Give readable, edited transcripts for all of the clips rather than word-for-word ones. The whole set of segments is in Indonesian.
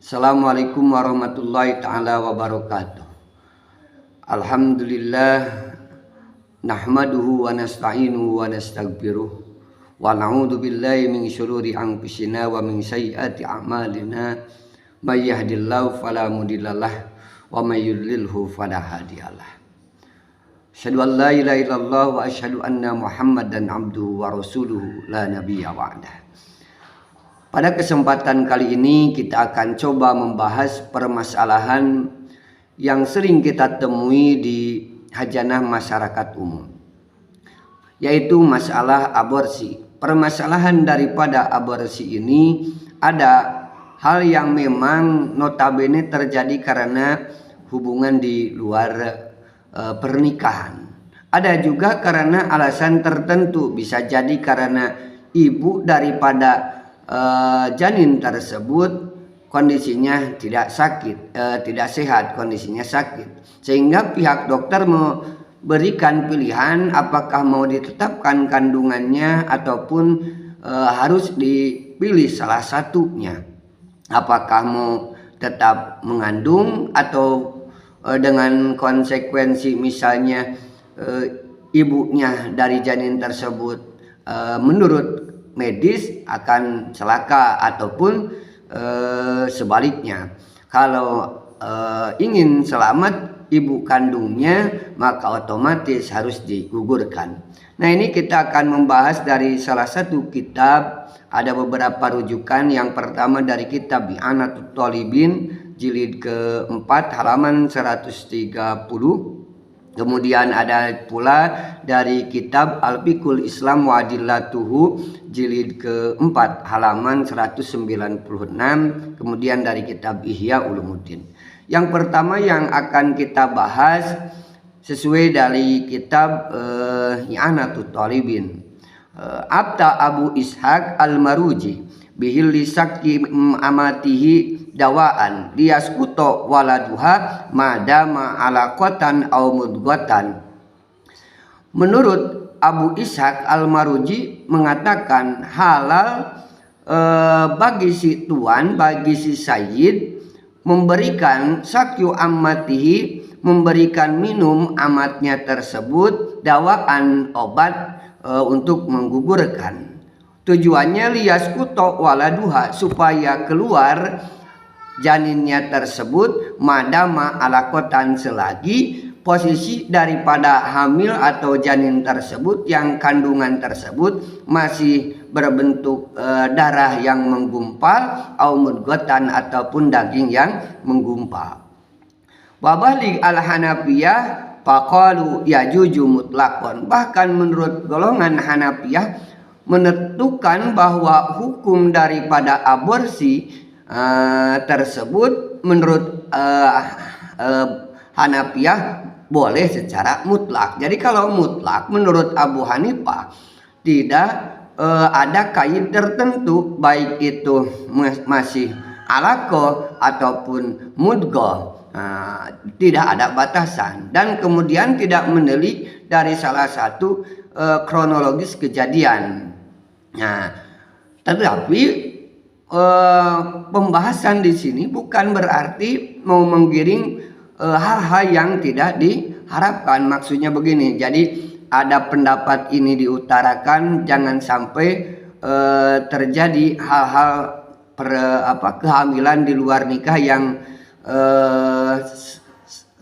Assalamualaikum warahmatullahi taala wabarakatuh. Alhamdulillah nahmaduhu wa nasta'inuhu wa nastaghfiruh wa na'udzu billahi min syururi anfusina wa min sayyiati a'malina may yahdihillahu fala mudhillalah wa may yudlilhu fala hadiyalah. Asyhadu an la ilaha illallah wa asyhadu anna Muhammadan abduhu wa rasuluhu la nabiyya ba'dah. Pada kesempatan kali ini kita akan coba membahas permasalahan yang sering kita temui di hajanah masyarakat umum, yaitu masalah aborsi. Permasalahan daripada aborsi ini ada hal yang memang notabene terjadi karena hubungan di luar pernikahan. Ada juga karena alasan tertentu, bisa jadi karena ibu daripada janin tersebut kondisinya tidak sehat, kondisinya sakit, sehingga pihak dokter memberikan pilihan apakah mau ditetapkan kandungannya ataupun harus dipilih salah satunya, apakah mau tetap mengandung atau dengan konsekuensi misalnya ibunya dari janin tersebut menurut medis akan celaka ataupun sebaliknya. Kalau ingin selamat ibu kandungnya maka otomatis harus digugurkan. Nah, ini kita akan membahas dari salah satu kitab. Ada beberapa rujukan. Yang pertama dari kitab I'anatut Thalibin jilid ke-4 halaman 130. Kemudian ada pula dari kitab Al-Fiqhul Islam wa Adillatuhu jilid ke-4 halaman 196. Kemudian dari kitab Ihya Ulumuddin. Yang pertama yang akan kita bahas sesuai dari kitab I'anatut Thalibin. Abta Abu Ishaq Al-Maruji bihilli sakki amatihi dawaan liyaskuto waladuha madama alaqatan au mudghatan. Menurut Abu Ishaq Al-Maruji mengatakan halal bagi si tuan, bagi si sayyid memberikan sakyu amatihi, memberikan minum amatnya tersebut dawaan obat untuk menggugurkan. Tujuannya liyaskuto waladuha, supaya keluar janinnya tersebut madama alakotan, selagi posisi daripada hamil atau janin tersebut yang kandungan tersebut masih berbentuk darah yang menggumpal au mudghatan ataupun daging yang menggumpal. Wabalik al-Hanafiyah faqalu yajuju mutlaqon. Bahkan menurut golongan Hanafiyah menentukan bahwa hukum daripada aborsi tersebut menurut Hanafiyah boleh secara mutlak. Jadi kalau mutlak menurut Abu Hanifah tidak ada kaid tertentu, baik itu masih alaqah ataupun mudghah. Tidak ada batasan, dan kemudian tidak menelik dari salah satu kronologis kejadian. Nah, tetapi pembahasan di sini bukan berarti mau menggiring hal-hal yang tidak diharapkan. Maksudnya begini, jadi ada pendapat ini diutarakan, jangan sampai terjadi hal-hal kehamilan di luar nikah yang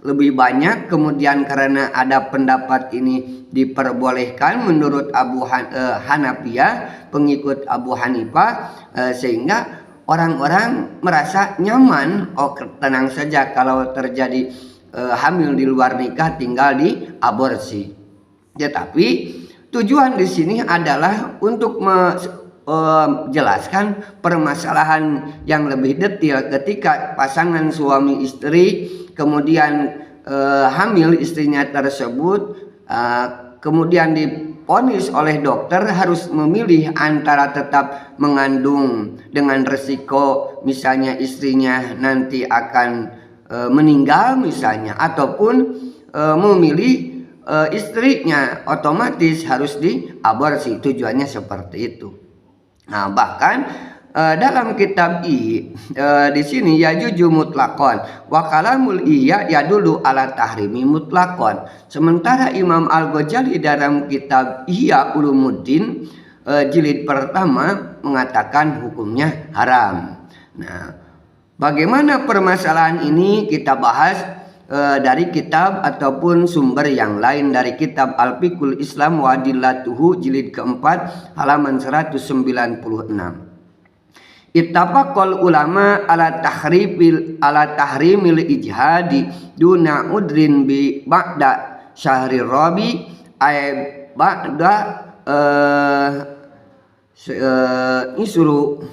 lebih banyak, kemudian karena ada pendapat ini diperbolehkan menurut Abu Hanafiyah, pengikut Abu Hanifah, sehingga orang-orang merasa nyaman, oh tenang saja kalau terjadi hamil di luar nikah tinggal di aborsi. Tetapi tujuan di sini adalah untuk jelaskan permasalahan yang lebih detail ketika pasangan suami istri kemudian hamil istrinya tersebut, kemudian divonis oleh dokter harus memilih antara tetap mengandung dengan resiko misalnya istrinya nanti akan meninggal misalnya, ataupun memilih istrinya otomatis harus diaborsi. Tujuannya seperti itu. Nah, bahkan dalam kitab di sini yajuju mutlakon wa kalamul iya yadulu ala tahrimi mutlakon. Sementara Imam Al-Ghazali dalam kitab Ihya Ulumuddin jilid pertama mengatakan hukumnya haram. Nah, bagaimana permasalahan ini kita bahas dari kitab ataupun sumber yang lain dari kitab Al-Fiqhul Islam wa Adillatuhu jilid keempat halaman 196. Ittafaqal ulama ala tahrimil ijhadi duna udrin bi ba'da syahri rabi ay ba'da isru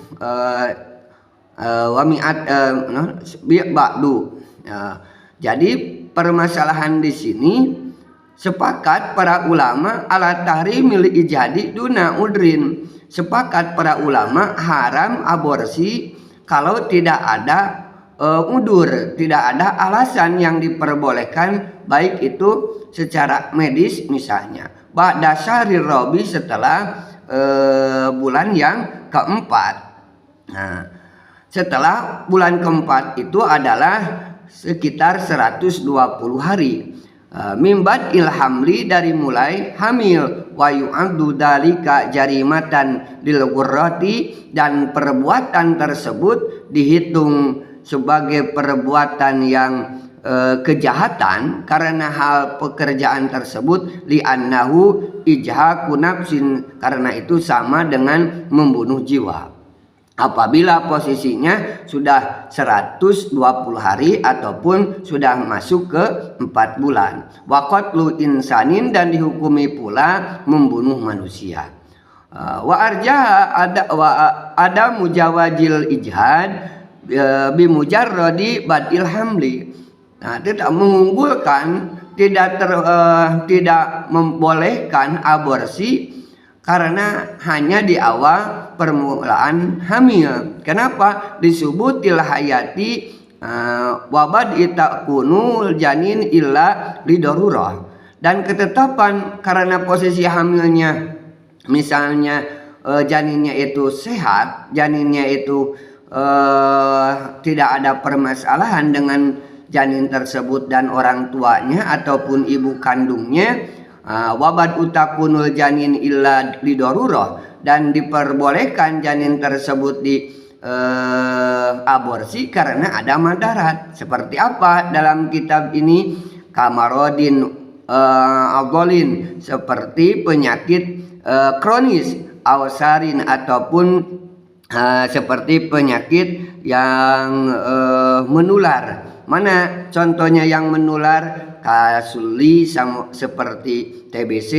wa mi'at ba'du. Jadi permasalahan di sini sepakat para ulama ala tahrimil ijhadi duna udrin. Sepakat para ulama haram aborsi kalau tidak ada udur, tidak ada alasan yang diperbolehkan, baik itu secara medis misalnya. Ba'da syahri rabi setelah bulan yang keempat. Nah, setelah bulan keempat itu adalah sekitar 120 hari. Mimbat ilhamli dari mulai hamil wa yu'addu dalika jarimatan lil ghurrati, dan perbuatan tersebut dihitung sebagai perbuatan yang kejahatan karena hal pekerjaan tersebut li'annahu ijhaku nafsin, karena itu sama dengan membunuh jiwa. Apabila posisinya sudah 120 hari ataupun sudah masuk ke 4 bulan. Wa qatlu insanin, dan dihukumi pula membunuh manusia. Wa arjaha ada mujawajil ijhad bi mujarradi badil hamli. Nah, tidak mengunggulkan, tidak membolehkan aborsi karena hanya di awal permulaan hamil. Kenapa? Disubutil hayati wabad itakunul janin illa lidorurah. Dan ketetapan karena posisi hamilnya, misalnya janinnya itu sehat, janinnya itu tidak ada permasalahan dengan janin tersebut dan orang tuanya ataupun ibu kandungnya. Wabad utakunul janin illa lidorurah, dan diperbolehkan janin tersebut di aborsi karena ada madarat. Seperti apa dalam kitab ini? Kamarodin adolin, seperti penyakit kronis, awsarin ataupun seperti penyakit yang menular. Mana contohnya yang menular? Kasuli seperti TBC,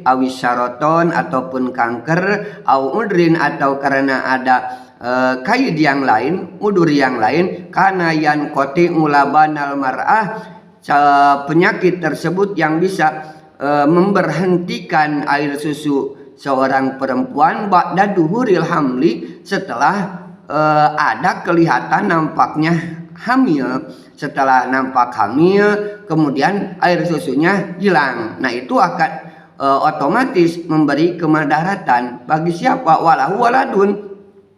awis saroton ataupun kanker, au udrin atau karena ada kaid yang lain, udur yang lain, karena yang koti ulabanal mar'ah, penyakit tersebut yang bisa memberhentikan air susu seorang perempuan ba'da duhuril hamli, setelah ada kelihatan nampaknya hamil. Setelah nampak hamil kemudian air susunya hilang, nah itu akan otomatis memberi kemadaratan bagi siapa? Walahu waladun,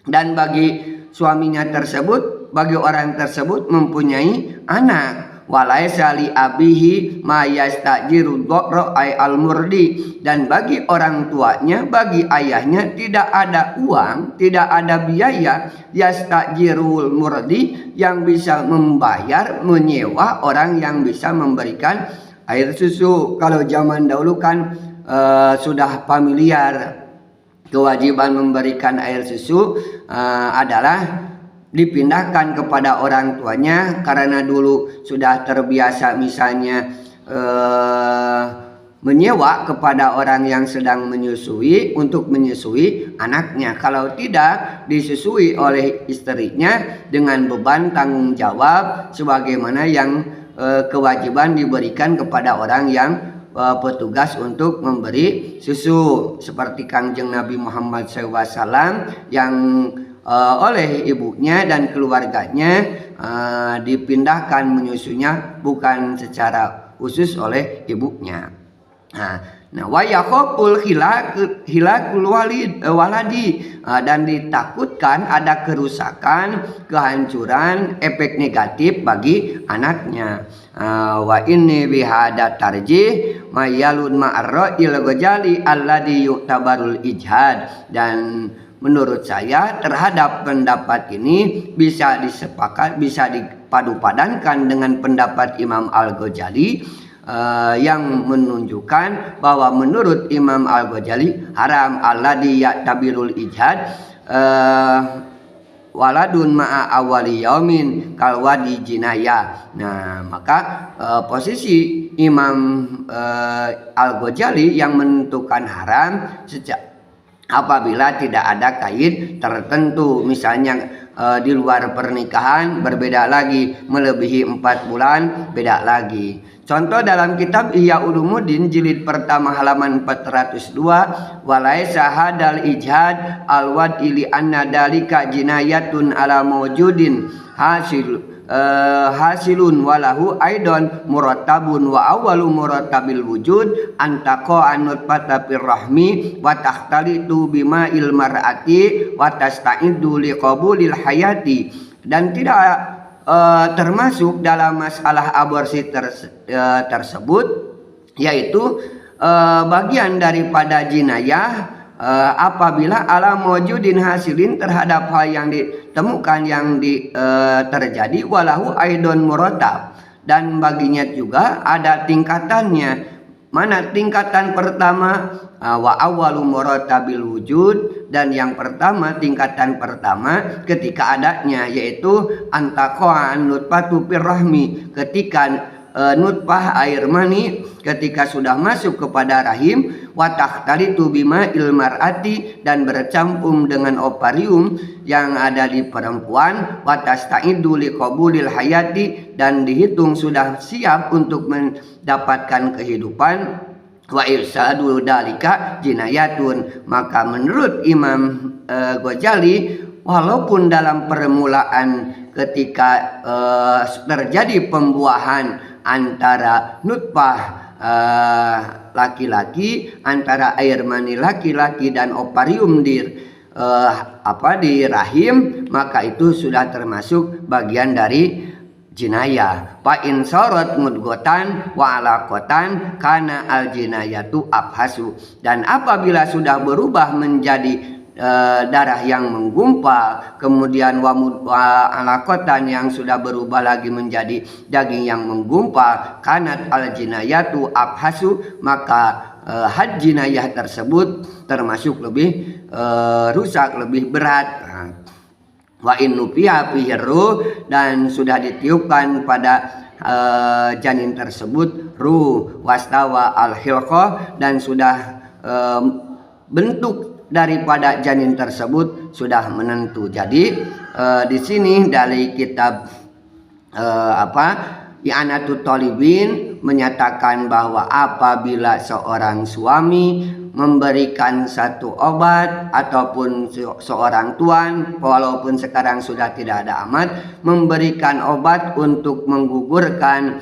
dan bagi suaminya tersebut, bagi orang tersebut mempunyai anak. Walaisa li abihi ma yastajiru dhara ay al-murdi, dan bagi orang tuanya, bagi ayahnya tidak ada uang, tidak ada biaya yastajirul murdi, yang bisa membayar, menyewa orang yang bisa memberikan air susu. Kalau zaman dahulu kan sudah familiar kewajiban memberikan air susu adalah dipindahkan kepada orang tuanya, karena dulu sudah terbiasa misalnya menyewa kepada orang yang sedang menyusui untuk menyusui anaknya. Kalau tidak disusui oleh istrinya dengan beban tanggung jawab sebagaimana yang kewajiban diberikan kepada orang yang petugas untuk memberi susu, seperti Kangjeng Nabi Muhammad SAW yang oleh ibunya dan keluarganya dipindahkan menyusunya bukan secara khusus oleh ibunya. Nah, Nah, wa yakhaful hilakul waladi, dan ditakutkan ada kerusakan, kehancuran, efek negatif bagi anaknya. Wa inni bihada tarjih mayalun ma'arra'il Ghazali alladhi yu'tabarul ijhad, dan menurut saya terhadap pendapat ini bisa dipadupadankan dengan pendapat Imam Al-Ghazali yang menunjukkan bahwa menurut Imam Al-Ghazali haram alladhi ya'tabirul ijhad waladun ma'a awali yaumin kalwadi jinayah. Nah, maka posisi Imam Al-Ghazali yang menentukan haram apabila tidak ada kaid tertentu, misalnya di luar pernikahan berbeda lagi, melebihi 4 bulan beda lagi. Contoh dalam kitab Ihya Ulumuddin jilid pertama halaman 402, walaisa hadal ijhad alwadi li anna dalika jinayatun ala mawjudin hasilun walahu aidan murattabun wa awwalu murattabil wujud antaqa anutfata firrahmi wa takhtalitu bima il mar'ati wa tasta'idu liqabulil hayati, dan tidak termasuk dalam masalah aborsi tersebut, yaitu bagian daripada jinayah apabila ala mawjudin hasilin terhadap hal yang ditemukan yang terjadi walahu aidon murattab, dan baginya juga ada tingkatannya. Mana tingkatan pertama? Wa awwalu murattabil wujud, dan yang pertama, tingkatan pertama ketika adanya, yaitu antaqa'an nutfatu firrahmi, ketika nutfah air mani ketika sudah masuk kepada rahim, wa takhtalitu bima il mar'ati, dan bercampur dengan ovarium yang ada di perempuan, wa tasta'idu liqabulil hayati, dan dihitung sudah siap untuk mendapatkan kehidupan, wa irsadu dalika jinayatun. Maka menurut Imam Ghazali, walaupun dalam permulaan ketika terjadi pembuahan antara nutfah laki-laki, antara air mani laki-laki dan ovarium di rahim, maka itu sudah termasuk bagian dari jinayah. Fa in sarat mudghatan wa alaqatan kana al jinayatu abhasu, dan apabila sudah berubah menjadi darah yang menggumpal, kemudian wa alaqatan yang sudah berubah lagi menjadi daging yang menggumpal, kanat al jinayatu abhasu, maka had jinayah tersebut termasuk lebih rusak, lebih berat. Wa in nufiha fihi ruh, dan sudah ditiupkan pada janin tersebut ruh, wastawa al hilqah, dan sudah bentuk daripada janin tersebut sudah menentu. Jadi di sini dari kitab I'anatut Thalibin menyatakan bahwa apabila seorang suami memberikan satu obat, ataupun seorang tuan walaupun sekarang sudah tidak ada amat, memberikan obat untuk menggugurkan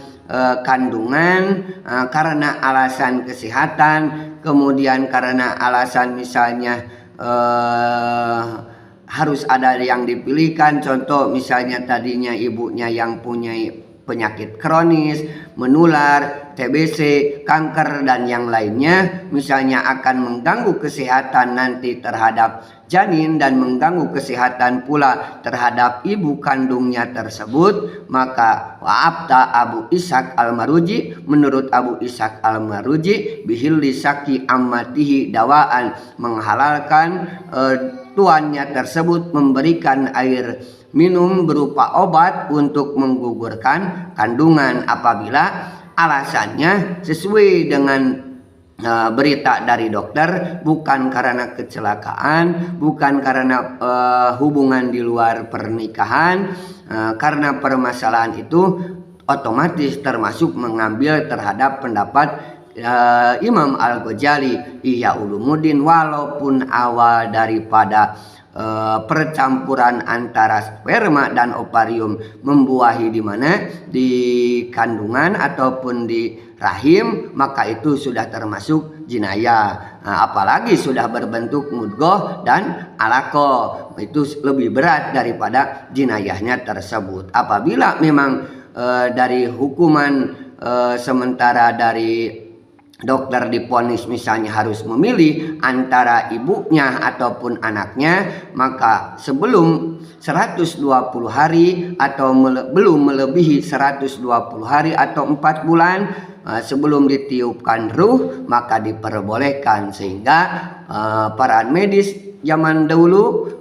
kandungan karena alasan kesehatan, kemudian karena alasan misalnya harus ada yang dipilihkan, contoh misalnya tadinya ibunya yang punya penyakit kronis, menular, TBC, kanker, dan yang lainnya, misalnya akan mengganggu kesehatan nanti terhadap janin dan mengganggu kesehatan pula terhadap ibu kandungnya tersebut, maka wa'abta Abu Ishaq al-Maruji, menurut Abu Ishaq al-Maruji, bihilli saki ammatihi dawaan, menghalalkan tuannya tersebut memberikan air minum berupa obat untuk menggugurkan kandungan apabila alasannya sesuai dengan berita dari dokter, bukan karena kecelakaan, bukan karena hubungan di luar pernikahan. Karena permasalahan itu otomatis termasuk mengambil terhadap pendapat Imam Al-Ghazali Ihya Ulumuddin, walaupun awal daripada percampuran antara sperma dan ovarium membuahi di mana, di kandungan ataupun di rahim, maka itu sudah termasuk jinayah. Apalagi sudah berbentuk mudghah dan alaqah, itu lebih berat daripada jinayahnya tersebut. Apabila memang dari hukuman sementara dari dokter diponis misalnya harus memilih antara ibunya ataupun anaknya, maka sebelum 120 hari atau belum melebihi 120 hari atau 4 bulan sebelum ditiupkan ruh, maka diperbolehkan. Sehingga para medis zaman dulu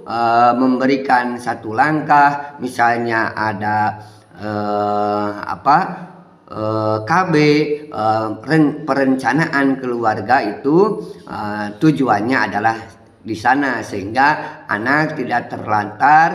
memberikan satu langkah, misalnya ada KB, perencanaan keluarga itu tujuannya adalah di sana, sehingga anak tidak terlantar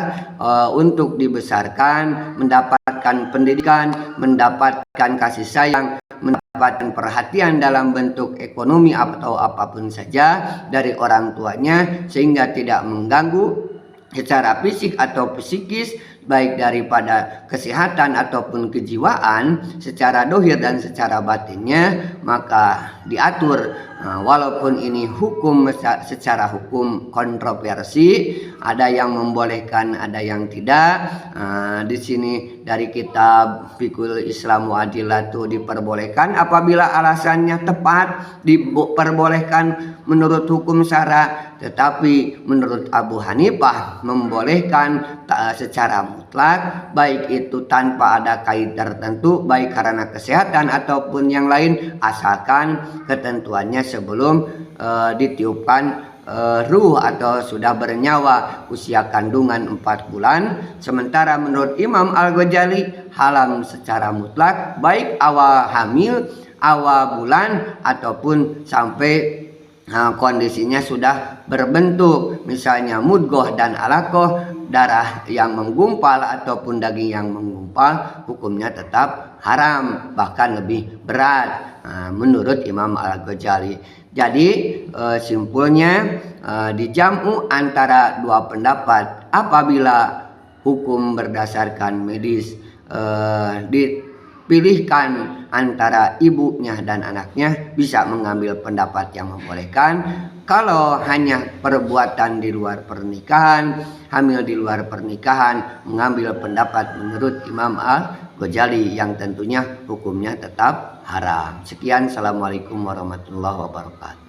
untuk dibesarkan, mendapatkan pendidikan, mendapatkan kasih sayang, mendapatkan perhatian dalam bentuk ekonomi atau apapun saja dari orang tuanya, sehingga tidak mengganggu secara fisik atau psikis, baik daripada kesehatan ataupun kejiwaan, secara dohir dan secara batinnya. Maka diatur, walaupun ini hukum secara hukum kontroversi, ada yang membolehkan, ada yang tidak. Di sini dari kitab Fiqhul Islam wa Adillatuh diperbolehkan apabila alasannya tepat, diperbolehkan menurut hukum syara. Tetapi menurut Abu Hanifah membolehkan secara mutlak, baik itu tanpa ada kait tertentu, baik karena kesehatan ataupun yang lain, asalkan ketentuannya sebelum ditiupkan ruh atau sudah bernyawa, usia kandungan 4 bulan. Sementara menurut Imam Al-Ghazali haram secara mutlak, baik awal hamil, awal bulan, ataupun sampai kondisinya sudah berbentuk, misalnya mudghah dan alaqah, darah yang menggumpal ataupun daging yang menggumpal, hukumnya tetap haram, bahkan lebih berat menurut Imam Al-Ghazali. Jadi simpulnya dijamu antara dua pendapat. Apabila hukum berdasarkan medis dipilihkan antara ibunya dan anaknya, bisa mengambil pendapat yang membolehkan. Kalau hanya perbuatan di luar pernikahan, hamil di luar pernikahan, mengambil pendapat menurut Imam Al-Ghazali yang tentunya hukumnya tetap haram. Sekian, assalamualaikum warahmatullahi wabarakatuh.